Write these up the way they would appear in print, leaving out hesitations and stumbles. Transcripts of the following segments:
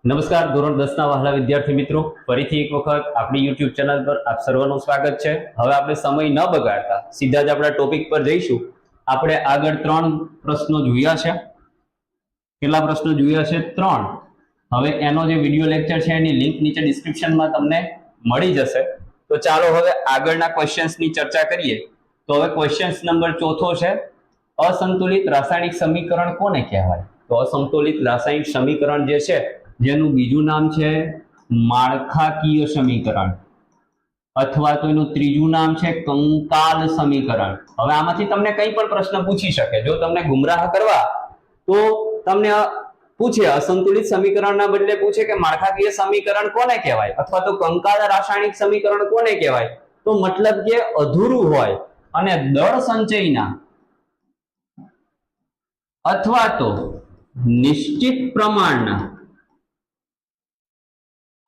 નમસ્કાર ધોરણ 10 ના વહાલા વિદ્યાર્થી મિત્રો, ફરીથી એક વખત આપણી YouTube ચેનલ પર આપ સર્વનું સ્વાગત છે। હવે આપણે સમય ન બગાડતા સીધા જ આપણા ટોપિક પર જઈશું। આપણે આગળ 3 પ્રશ્નો જોયા છે। કેટલા પ્રશ્નો જોયા છે? 3। હવે એનો જે વિડિયો લેક્ચર છે એની લિંક નીચે ડિસ્ક્રિપ્શનમાં તમને મળી જશે। તો ચાલો હવે આગળના ક્વેશ્ચન્સની ચર્ચા કરીએ। તો હવે ક્વેશ્ચન્સ નંબર 4 છે, અસંતુલિત રાસાયણિક સમીકરણ કોને કહેવાય? તો અસંતુલિત રાસાયણિક સમીકરણ જે છે જેનું બીજું નામ છે માળખાકીય સમીકરણ, અથવા તો એનું ત્રીજું નામ છે કંકાલ સમીકરણ। હવે આમાંથી તમને કંઈ પણ પ્રશ્ન પૂછી શકે। જો તમને ગુમરાહ કરવા તો તમને પૂછે અસંતુલિત સમીકરણના બદલે પૂછે કે માળખાકીય સમીકરણ કોને કહેવાય અથવા તો કંકાલ રાસાયણિક સમીકરણ કોને કહેવાય, તો મતલબ કે અધૂરું હોય અને દળ સંચયના અથવા તો નિશ્ચિત પ્રમાણના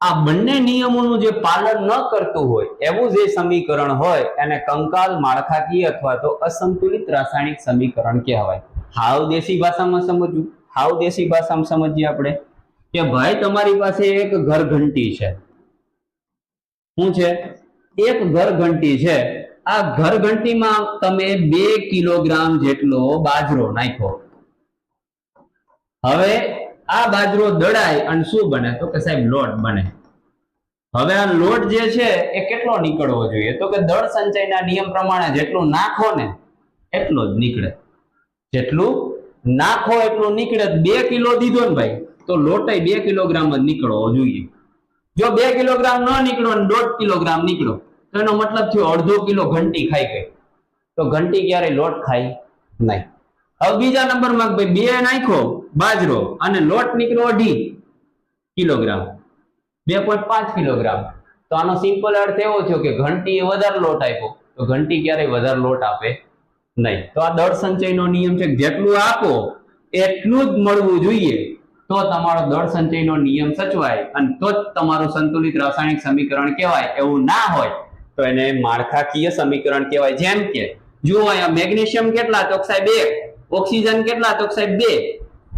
આ બંને નિયમોનું જે પાલન ન કરતું હોય એવું જે સમીકરણ હોય એને કંકાલ, માળખાકીય અથવા તો અસંતુલિત રાસાયણિક સમીકરણ કહેવાય। હાવ દેશી ભાષામાં સમજવું, હાવ દેશી ભાષામાં સમજીએ આપણે કે ભાઈ તમારી પાસે એક ઘરઘંટી છે। શું છે? એક ઘરઘંટી છે। આ ઘરઘંટીમાં તમે 2 કિલોગ્રામ જેટલો બાજરો નાખ્યો। હવે આ બાજરો દળાય અને શું બને? તો કે સાહેબ લોટ બને। હવે આ લોટ જે છે એ કેટલો નીકળવો જોઈએ? તો કે દળ સંચયના નિયમ પ્રમાણે જેટલું નાખો ને એટલો જ નીકળે। જેટલું નાખો એટલું નીકળે। 2 કિલો દીધો ને ભાઈ તો લોટય 2 કિલોગ્રામ જ નીકળવો જોઈએ। જો 2 કિલોગ્રામ ન નીકળ્યો ને 1.5 કિલોગ્રામ નીકળ્યો તો એનો મતલબ થયો અડધો કિલો ઘંટી ખાઈ ગઈ। તો ઘંટી ક્યારેય લોટ ખાય નહીં। હવે બીજા નંબરમાં ભાઈ 2 નાખ્યો બાજરો અને લોટ નીકળ્યો 2.5 કિલોગ્રામ, 2.5 કિલોગ્રામ। તો આનો સિમ્પલ અર્થ એવો થયો કે ઘંટીએ વધારે લોટ આપ્યો તો ઘંટી ક્યારેય વધારે લોટ આપે નહીં। તો આ દળ સંચયનો નિયમ છે, જેટલું આપો એટલું જ મળવું જોઈએ તો તમારો દળ સંચયનો નિયમ સચવાય અને તો જ તમારું સંતુલિત રાસાયણિક સમીકરણ કહેવાય। એવું ના હોય તો એને માળખાકીય સમીકરણ કહેવાય। જેમ કે જુઓ અહીંયા મેગ્નેશિયમ કેટલા? તો સાહેબ 1, ઓક્સિજન કેટલા? તો સાહેબ 2।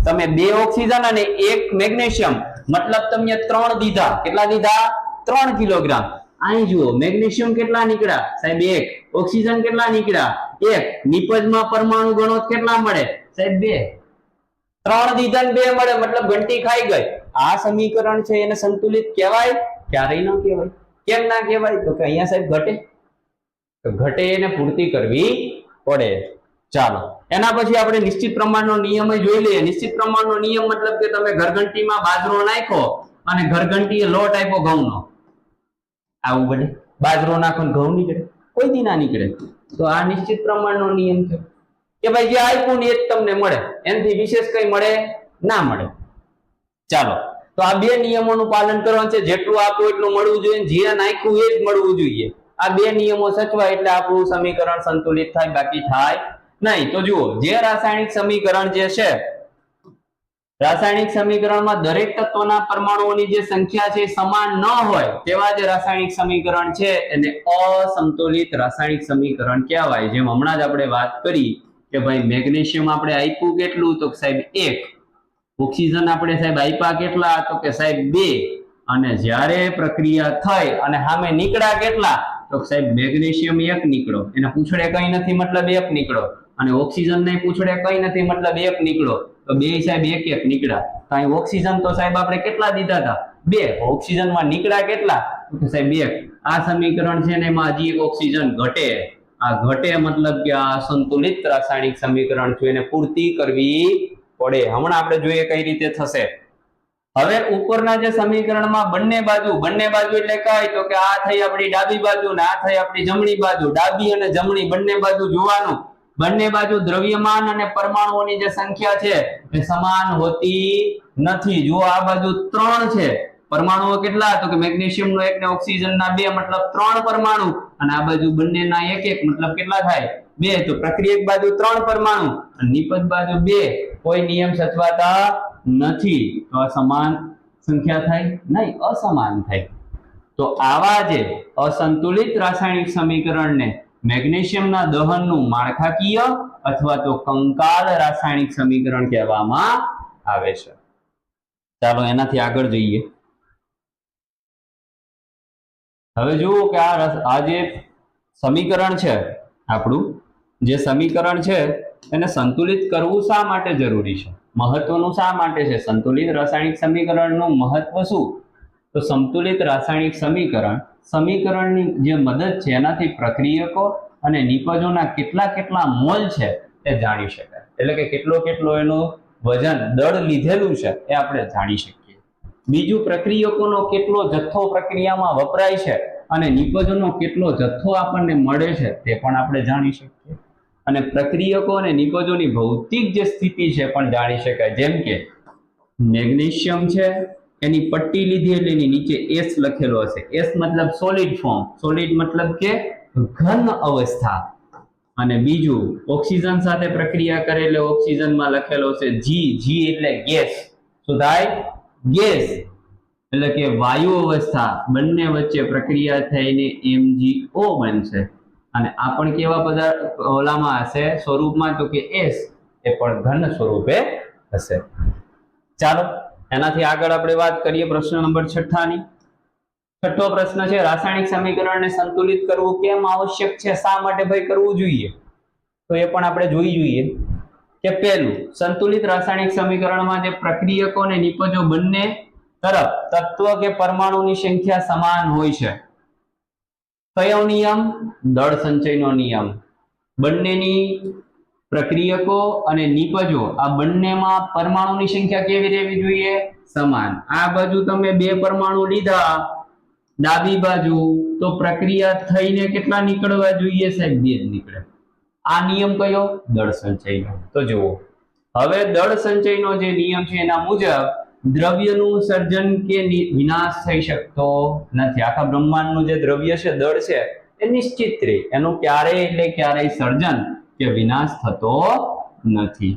તમે 2 ઓક્સિજન અને 1 મેગ્નેશિયમ મતલબ તમે 3 દીધા। કેટલા દીધા? 3 કિલોગ્રામ। અહીં જુઓ મેગ્નેશિયમ કેટલા નીકળ્યા? સાહેબ 1। ઓક્સિજન કેટલા નીકળ્યા? 1। નિપજમાં પરમાણુ ગુણોત્તર કેટલા મળે? સાહેબ 2। 3 દીધા ને 2 મળે મતલબ ઘંટી ખાઈ ગઈ। આ સમીકરણ છે એને સંતુલિત કહેવાય? ક્યારેય ન કહેવાય। કેમ ના કહેવાય? તો કે અહીંયા સાહેબ ઘટે, તો ઘટે એને પૂર્તિ કરવી પડે। ચાલો એના પછી આપણે નિશ્ચિત પ્રમાણનો નિયમ જોઈ લઈએ। નિશ્ચિત પ્રમાણનો નિયમ મતલબ કે તમે ઘરઘંટીમાં બાજરો નાખ્યો અને ઘરઘંટીએ લોટ આપ્યો ઘઉંનો, આવું બને? બાજરો નાખો ને ઘઉં નીકળે? કોઈ દી ના નીકળે। તો આ નિશ્ચિત પ્રમાણનો નિયમ છે કે ભાઈ જે આપ્યું ને એ જ તમને મળે, એનાથી વિશેષ કઈ મળે ના મળે। ચાલો તો આ 2 નિયમોનું પાલન કરવાનું છે। જેટલું આપવું એટલું મળવું જોઈએ, જે નાખ્યું એ જ મળવું જોઈએ। આ 2 નિયમો સચવાય એટલે આપણું સમીકરણ સંતુલિત થાય, બાકી થાય નહીં। તો જુઓ જે રાસાયણિક સમીકરણ જે છે, રાસાયણિક સમીકરણમાં દરેક તત્વના પરમાણુઓની જે સંખ્યા છે સમાન ન હોય તેવા જે રાસાયણિક સમીકરણ છે એને અસંતુલિત રાસાયણિક સમીકરણ કહેવાય। જેમ હમણાં જ આપણે વાત કરી કે ભાઈ મેગ્નેશિયમ આપણે આપ્યું કેટલું? તો સાહેબ 1। ઓક્સિજન આપણે સાહેબ આપ્યા કેટલા? તો કે સાહેબ 2। અને જ્યારે પ્રક્રિયા થઈ અને સામે નીકળ્યા કેટલા? તો સાહેબ મેગ્નેશિયમ 1 નીકળ્યો, એને પૂછડે કઈ નથી મતલબ 1 નીકળ્યો, અને ઓક્સિજન ને પૂછડે કઈ નથી મતલબ 1 નીકળ્યો। તો બે સાહેબ 1-1 નીકળ્યા। તો અહીં ઓક્સિજન તો સાહેબ આપણે કેટલા દીધા હતા? 2। ઓક્સિજનમાં નીકળ્યા કેટલા? તો સાહેબ 1। આ સમીકરણ છે ને એમાં હજી એક ઓક્સિજન ઘટે। આ ઘટે મતલબ કે આ સંતુલિત રાસાયણિક સમીકરણ છે એને પૂર્તિ કરવી પડે। હમણાં આપણે જોઈએ કઈ રીતે થશે। હવે ઉપરના જે સમીકરણમાં બંને બાજુ એટલે કઈ? તો કે આ થઈ આપણી ડાબી બાજુ ને આ થઈ આપણી જમણી બાજુ। ડાબી અને જમણી બંને બાજુ જોવાનું, બંને બાજુ દ્રવ્યમાન અને પરમાણુઓની જે સંખ્યા છે એ સમાન હોતી નથી। જો આ બાજુ 3 છે, પરમાણુઓ કેટલા? તો કે મેગ્નેશિયમનો 1 ને ઓક્સિજનના 2 મતલબ 3 પરમાણુ, અને આ બાજુ બંનેના 1-1 મતલબ કેટલા થાય? 2। તો પ્રક્રિયક બાજુ 3 પરમાણુ અને નિપજ બાજુ 2। કોઈ નિયમ સચવાતા નથી તો આ સમાન સંખ્યા થાય નહીં, અસમાન થાય। તો આવા જે અસંતુલિત રાસાયણિક સમીકરણને મેગ્નેશિયમના દહનનું માળખાકીય અથવા તો કંકાલ રાસાયણિક સમીકરણ કહેવામાં આવે છે। ચાલો એનાથી આગળ જઈએ. હવે જુઓ કે આ જે સમીકરણ છે, આપણું જે સમીકરણ છે એને સંતુલિત કરવું શા માટે જરૂરી છે, મહત્વનું શા માટે છે? સંતુલિત રાસાયણિક સમીકરણનું મહત્વ શું? તો સંતુલિત રાસાયણિક સમીકરણની જે મદદ છે એનાથી પ્રક્રિયકો અને નિપજોના કેટલા મોલ છે એ જાણી શકાય. એટલે કે કેટલો એનું વજન દળ લીધેલું છે એ આપણે જાણી શકીએ. બીજું, પ્રક્રિયકોનો કેટલો જથ્થો પ્રક્રિયામાં વપરાય છે અને નિપજોનો કેટલો જથ્થો આપણને મળે છે તે પણ આપણે જાણી શકીએ. અને પ્રક્રિયકો અને નિપજોની ભૌતિક જે સ્થિતિ છે પણ જાણી શકાય. જેમ કે મેગ્નેશિયમ છે, એની પટ્ટી લીધી એટલે એની નીચે S લખેલો હશે. S મતલબ સોલિડ ફોર્મ, સોલિડ મતલબ કે ઘન અવસ્થા. અને બીજું, ઓક્સિજન સાથે પ્રક્રિયા કરે એટલે ઓક્સિજનમાં લખેલો છે G. G એટલે ગેસ. શું થાય? ગેસ એટલે કે વાયુ અવસ્થા. બંને વચ્ચે પ્રક્રિયા થઈને MgO બનશે. અને આ પણ કેવા પદાર્થ ઓલામાં હશે સ્વરૂપમાં? તો કે S એ પણ ઘન સ્વરૂપે હશે. ચાલો એનાથી આગળ આપણે વાત કરીએ પ્રશ્ન નંબર 6 ની. છઠ્ઠો પ્રશ્ન છે, રાસાયણિક સમીકરણને સંતુલિત કરવું કેમ આવશ્યક છે? શા માટે ભાઈ કરવું જોઈએ? તો એ પણ આપણે જોઈ જોઈએ કે પહેલું, સંતુલિત રાસાયણિક સમીકરણમાં જે પ્રક્રિયકો અને નિપજો બંને તરફ તત્વ કે પરમાણુની સંખ્યા સમાન હોય છે. કયો નિયમ? દળ સંચયનો નિયમ. બંનેની પ્રક્રિયકો અને નિપજો આ બંનેમાં પરમાણુની સંખ્યા કેવી રહેવી જોઈએ? સમાન. આ બાજુ તમે બે પરમાણુ લીધા ડાબી બાજુ, તો પ્રક્રિયા થઈને કેટલા નીકળવા જોઈએ સાહેબ? 2 જ નીકળે. આ નિયમ કયો? દળ સંચયનો. તો જુઓ, હવે દળ સંચયનો જે નિયમ છે એના મુજબ દ્રવ્યનું સર્જન કે વિનાશ થઈ શકતો નથી. આખા બ્રહ્માંડનું જે દ્રવ્ય છે, દળ છે, એ નિશ્ચિત રહે. એનું ક્યારેય સર્જન કે વિનાશ થતો નથી.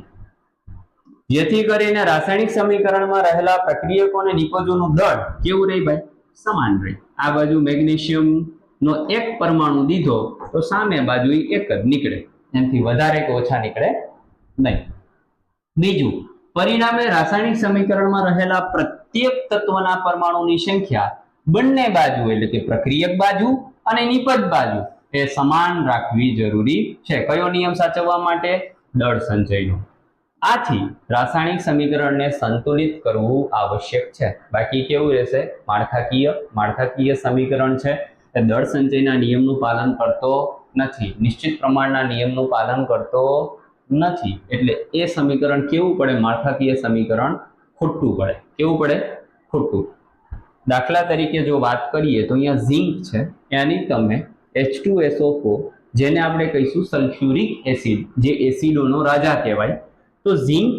જેથી કરીને રાસાયણિક સમીકરણમાં રહેલા પ્રક્રિયકો અને નિપજોનું દળ કેવું રહે ભાઈ? સમાન રહે. આ બાજુ મેગ્નેશિયમ નો એક પરમાણુ દીધો તો સામે બાજુ એક જ નીકળે, એનાથી વધારે કે ઓછા નીકળે નહીં. બીજું, પરિણામે રાસાયણિક સમીકરણમાં રહેલા પ્રત્યેક તત્વના પરમાણુની સંખ્યા બંને બાજુ એટલે કે પ્રક્રિયક બાજુ અને નિપજ બાજુ એ સમાન રાખવી જરૂરી છે. કયો નિયમ સાચવવા માટે? દળ સંચયનો. આથી રાસાયણિક સમીકરણને સંતુલિત કરવું આવશ્યક છે. બાકી કેવું રહેશે? માળખાકીય સમીકરણ છે એ દળ સંચયના નિયમનું પાલન કરતો નથી, નિશ્ચિત પ્રમાણના નિયમનું પાલન કરતો નથી. એટલે એ સમીકરણ કેવું પડે? માળખાકીય સમીકરણ ખોટું પડે. કેવું પડે? ખોટું. દાખલા તરીકે જો વાત કરીએ તો અહીંયા ઝિંક છે, એની તમે H2SO4, જેને આપણે કહીશું સલ્ફ્યુરિક એસિડ, જે એસિડોનો રાજા કહેવાય. તો ઝિંક,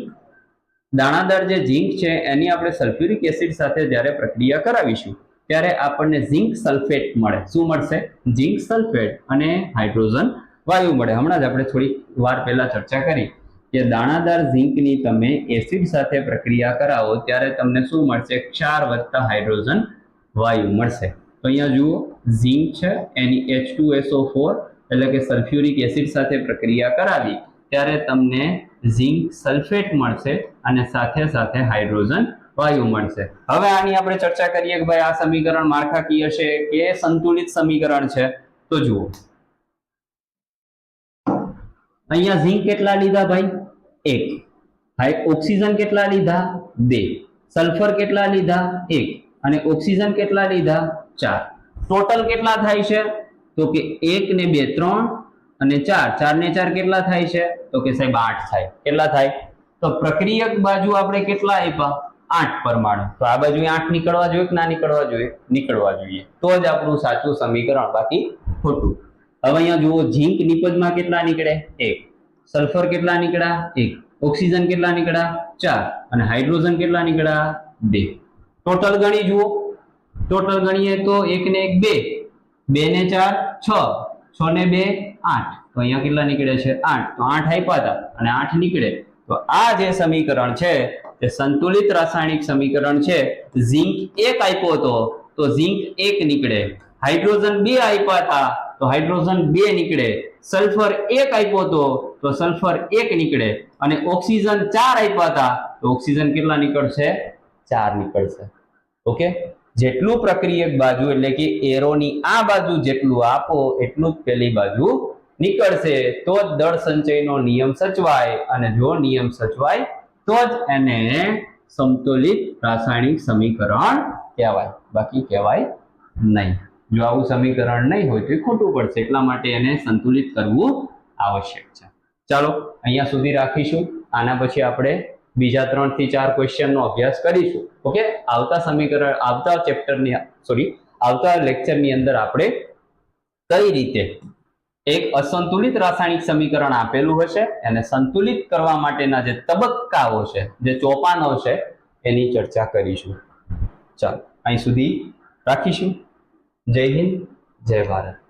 દાણાદાર જે ઝિંક છે એની આપણે સલ્ફ્યુરિક એસિડ સાથે જ્યારે પ્રક્રિયા કરાવીશું ત્યારે આપણને ઝિંક સલ્ફેટ મળે. શું મળશે? ઝિંક સલ્ફેટ અને હાઇડ્રોજન વાયુ મળે. હમણાં જ આપણે થોડી વાર પહેલા ચર્ચા કરી કે દાણાદાર ઝિંકની તમે એસિડ સાથે પ્રક્રિયા કરાવો ત્યારે તમને શું મળશે? ક્ષાર વત્તા હાઇડ્રોજન વાયુ મળશે. તો અહીંયા જુઓ, ઝિંક છે એની H2SO4 એટલે કે સલ્ફ્યુરિક એસિડ સાથે પ્રક્રિયા કરાવી ત્યારે તમને ઝિંક સલ્ફેટ મળશે અને સાથે હાઇડ્રોજન વાયુ મળશે. હવે આની આપણે ચર્ચા કરીએ કે ભાઈ આ સમીકરણ માળખાકીય છે કે સંતુલિત સમીકરણ છે. તો જુઓ, અહીંયા ઝિંક કેટલા લીધા ભાઈ? 1. ઓક્સિજન કેટલા લીધા? 2. સલ્ફર કેટલા લીધા? 1. અને ઓક્સિજન કેટલા લીધા? 4. ટોટલ કેટલા થાય છે? તો કે 1 ને 2 3 અને 4, 4 ને 4 કેટલા થાય છે? તો કે સાહેબ 8 થાય. કેટલા થાય? તો પ્રક્રિયક બાજુ આપણે કેટલા આપ્યા? 8 પરમાણુ. તો આ બાજુ 8 નીકળવા જોઈએ કે ના નીકળવા જોઈએ? નીકળવા જોઈએ. તો જ આપણું સાચું સમીકરણ, બાકી ખોટું. હવે અહીંયા જુઓ, ઝિંક નિપજમાં કેટલા નીકળે? 1. સલ્ફર કેટલા નીકળ્યા? 1. ઓક્સિજન કેટલા નીકળ્યા? 4. અને હાઇડ્રોજન કેટલા નીકળ્યા? 2. ટોટલ ગણી જુઓ, ટોટલ ગણીએ તો 1 ને 1 2, 2 ને 4 6, 6 ને 2 8. તો અહીંયા કેટલા નીકળે છે? 8. તો 8 આપ્યા હતા અને 8 નીકળે. તો આ જે સમીકરણ છે તે સંતુલિત રાસાયણિક સમીકરણ છે. ઝિંક 1 આપ્યો હતો તો ઝિંક 1 નીકળે. હાઇડ્રોજન 2 આપ્યા હતા તો હાઇડ્રોજન 2 નીકળે. સલ્ફર 1 આપ્યો હતો તો સલ્ફર 1 નીકળે. અને ઓક્સિજન 4 આપ્યા હતા તો ઓક્સિજન કેટલા નીકળશે? 4 નીકળશે. ઓકે, જેટલું પ્રક્રિયક બાજુ એટલે કે એરોની આ બાજુ જેટલું આપો એટલું જ પેલી બાજુ નીકળશે, તો જ દળ સંચયનો નિયમ સચવાય, અને જો નિયમ સચવાય તો જ એને સંતુલિત રાસાયણિક સમીકરણ કહેવાય, બાકી કહેવાય નહીં. જો આવું સમીકરણ નહીં હોય તો એ ખોટું પડશે, એટલા માટે એને સંતુલિત કરવું આવશ્યક છે. ચાલો અહીંયા સુધી રાખીશું. આના પછી આપણે બીજા 3 થી 4 ક્વેશ્ચનનો અભ્યાસ કરીશું. ઓકે, આવતા લેક્ચરની અંદર આપણે કઈ રીતે એક અસંતુલિત રાસાયણિક સમીકરણ આપેલું હશે એને સંતુલિત કરવા માટેના જે તબક્કાઓ છે, જે ચોપાનો છે, એની ચર્ચા કરીશું. ચાલો અહીં સુધી રાખીશું. જય હિન્દ, જય ભારત.